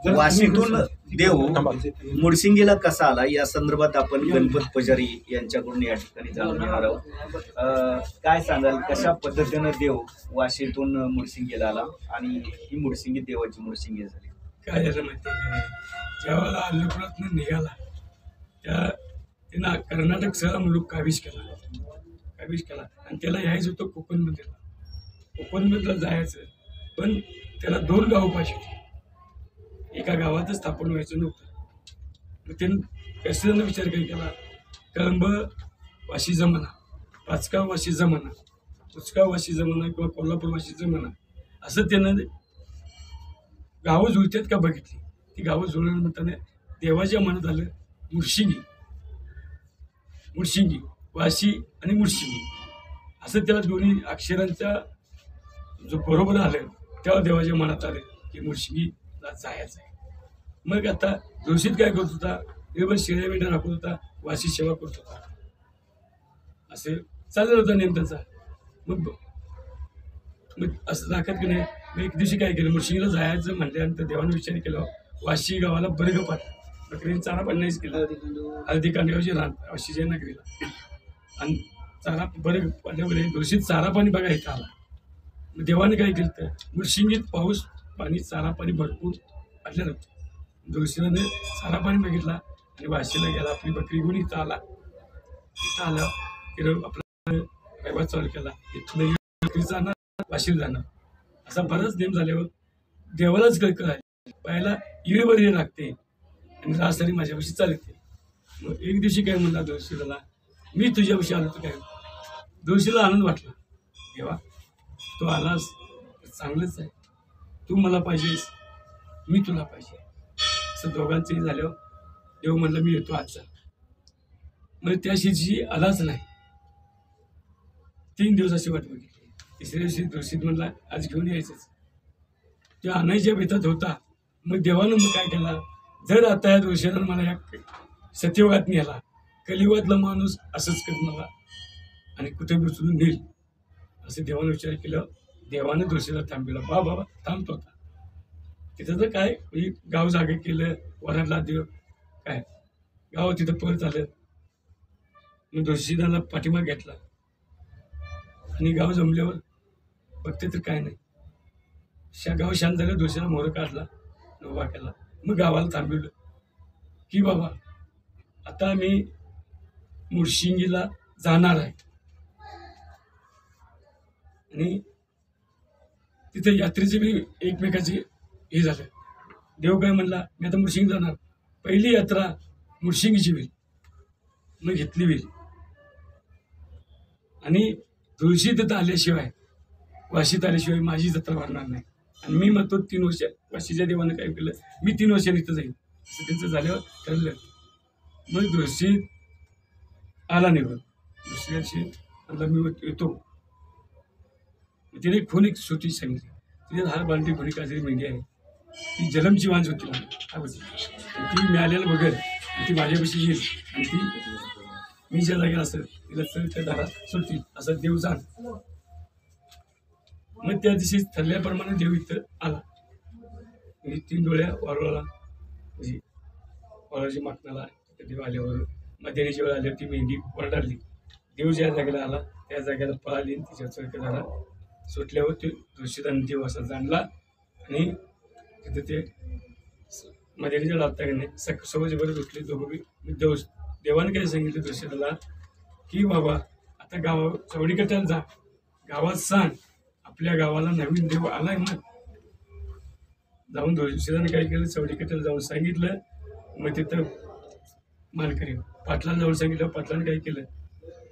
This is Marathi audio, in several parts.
वाशीतून देव मुडशिंगीला कसा आला या संदर्भात आपण गणपत पुजारी यांच्याकडून या ठिकाणी जाणून घेणार आहोत। काय सांगाल, कशा पद्धतीने देव वाशीतून मुडशिंगीला आला आणि ही मुडशिंगी देवाची मुडशिंगी झाली? काय झालं माहिती आहे, ज्यावेळेला अल्लपुरातून निघाला त्या त्यानं कर्नाटक सह मुलूक काबीज केला आणि त्याला यायचं होतं कोकणमध्येला। कोकणमधलं जायचं, पण त्याला 2 गावं पाहिजे होती, एका गावातच स्थापन व्हायचं नव्हतं। मग त्यानं कशानं विचार काही केला, कळंब वाशी जमाना, पाचगाव वाशी जमाना, पुचगाव वाशी जमाना किंवा कोल्हापूर वाशी जमाना, असं त्यानं गावं जुळतात का बघितली। ती गावं जुळल्यानंतर देवाच्या मनात आलं मुडशिंगी, वाशी आणि मुडशिंगी, असं त्याला दोन्ही अक्षरांचा जो बरोबर आलं तेव्हा देवाच्या मनात आलं की मुडशिंगीला जायचं आहे। मग आता जोशीत काय करत होता, दिवसभर शेळ्या मेंढ्या राखत होता, वाशी सेवा करत होता, असे चालत होता नेम त्याचा। मग असं दाखवत की नाही, मग एक दिवशी काय केलं, मुडशिंगीला जायचं म्हटल्यानंतर देवानं विचार केला, वाशी गावाला बर्ग पाठ बकरीने चारा पाण्याच केला, हळदी कांड्यावरची रान वाशीच्या नगरीला, आणि चारा बर्ग पाण्यावर जोशीत चारा पाणी बघा इथं आला। मग देवाने काय केलं तर मुडशिंगीत पाऊस पाणी चारा पाणी भरपूर आलं नव्हतं। जोशीने चारा पाणी बघितला आणि वाशीला गेला, आपली बकरी घेऊन इथं आला तिथं आपला व्यवहार चालू केला, इथून बकरी जाणार वाशीला जाणार, असा बराच नेम झाल्यावर देवालाच कळलं पहिला इळीवर ये लागते आणि राजधानी माझ्यापाशी चालते। मग एक दिवशी काय म्हणला जोशीला, मी तुझ्यापाशी आलो तर काय, जोशीला आनंद वाटला, देवा तू आलास चांगलंच आहे, तू मला पाहिजेस मी तुला पाहिजे, असं दोघांचंही झाल्यावर देव म्हणलं मी येतो आजचा। मग त्या दिवशी आलाच नाही, 3 दिवस अशी वाट बघितली, 3ऱ्या दिवशी जोशीत म्हणला आज घेऊन यायचंच, ते आणायच्या बेतात होता। मग देवानं मग काय केला, जर आता या जोशीला मला या सत्ययुगात नेला, कलियुगातला माणूस असंच करत मला आणि कुठे उचलून नेईल, असं देवानं विचार केलं। देवानं जोशीला थांबविला, बाबा थांबतो होता तिथं, तर काय गाव जागे केलं, वराडला देव काय गाव तिथं परत आलं। मग जोशीला पाठीमाग घेतला आणि गाव जमल्यावर बघते तर काय नाही, गाव शांत झालं, जोशीला मोहर काढला, उभा केला, मग गावाला थांबवलं की बाबा आता मी मुडशिंगीला जाणार आहे, आणि तिथे यात्रेचे बी एकमेकाचे हे झालं। देव काय म्हणला, मी आता मुडशिंगी जाणार, पहिली यात्रा मुडशिंगीची होईल, मग घेतली होईल, आणि तुळशी तिथं आल्याशिवाय वाशीत आल्याशिवाय माझी जत्रा भरणार नाही, आणि मी म्हणतो 3 वर्ष वाशीच्या देवानं काय केलं, मी 3 वर्षांनी इथं जाईल, असं त्यांचं झाल्यावर ठरलं। मग जोशी आला निघून, दुसऱ्या दिवशी म्हणला मी येतो, तिने खून एक छोटी सांगितली, तिथे 10 बालटी खुणी काजरी मेंढी आहे, ती जलमची वांज होती ती मिळालेलं बघेल, ती माझ्यापाशी येईल, आणि ती मी ज्या जागेला असेल तिला चल त्या दारात सुटतील, असं देव जाण। मग त्या दिवशी ठरल्याप्रमाणे देव इथं आला, 3 डोळ्या वारुळाला म्हणजे वारुळाची मागणाला देव आल्यावर मध्यानीची वेळ आल्यावर ती मेंढी वरडारली, देव ज्या जागेला आला त्या जागेला पळाली, तिच्या चळक झाला, सुटल्यावर ते जोशीदान देव असा जाणला, आणि तिथं ते मध्यानीच्या लागता की नाही सवय बरं उठले दोघं। देवाने काय सांगितलं जोशीदाला की बाबा आता चौडीकट्याला जा, गावात सांग आपल्या गावाला नवीन देव आलाय, मग जाऊन जोशीदाने काय केलं, चौडीकट्याला जाऊन सांगितलं। मग तिथं मानकरी पाटलाला जाऊन सांगितलं, पाटलाने काय केलं,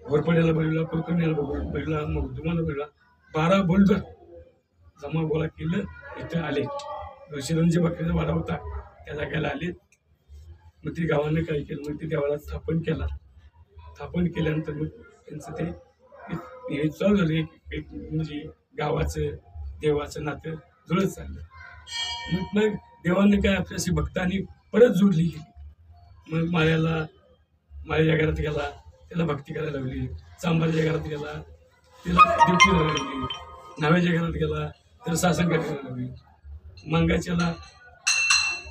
घोरपड्याला बोलवला, कोकण्याला बोलवला, मग तुम्हाला बोलवला, 12 बोलदर जमा गोळा केलं, इथं आले, जोशीदांच्या बकरीचा वाडा होता त्या जागेला आले। मग ते गावानं काय केलं, मग ते देवाला स्थापन केल्यानंतर मग त्यांचं ते चालू झालं, एक म्हणजे गावाचं देवाचं नातं जुळत चाललं। मग देवाने काय आपल्याशी भक्तांनी परत जोडली गेली, मग माळ्याच्या घरात गेला त्याला भक्ती करायला लागली, चांबाच्या घरात गेला त्याला ड्युटी करायला लागली, न्हाव्याच्या घरात गेला त्याला शासन करायला लागली, मंगाच्याला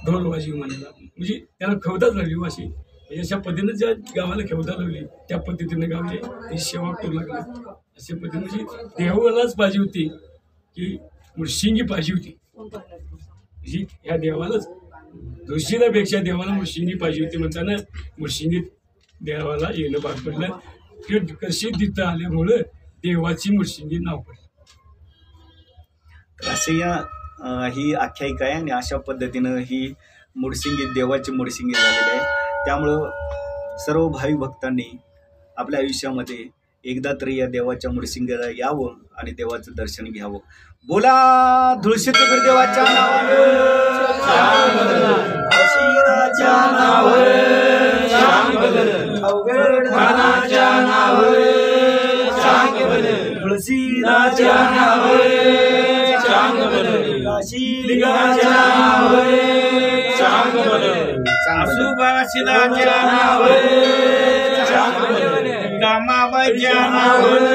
ढोल वाजवी म्हणायला म्हणजे त्याला खवदाच लागली वाशी म्हणजे अशा पद्धतीनं ज्या गावाला खेवता लागली त्या पद्धतीनं गावले ती सेवा करू लागले अशा पद्धतीने म्हणजे देवालाच पाहिजे होती की मुळशिंगी पाहिजे होती ही ह्या देवालाच दुसरीपेक्षा देवाला मुळशिंगी पाहिजे होती म्हणताना मुळशिंगी देवाला येणं भाग पडलं की कशी तिथं आल्यामुळं देवाची मुळशिंगी नाव पडलं. असे या ही आख्यायिका आहे आणि अशा पद्धतीनं ही मुळशिंगी देवाची मुळशिंगी झालेली आहे. त्यामुळं सर्व भावी भक्तांनी आपल्या आयुष्यामध्ये एकदा तरी या देवाच्या मुळशिंगीला यावं आणि देवाचं दर्शन घ्यावं. बोला धुळशीतपूर देवाच्या आसुबाशिलाच्या नावे कामाबाईच्या नावे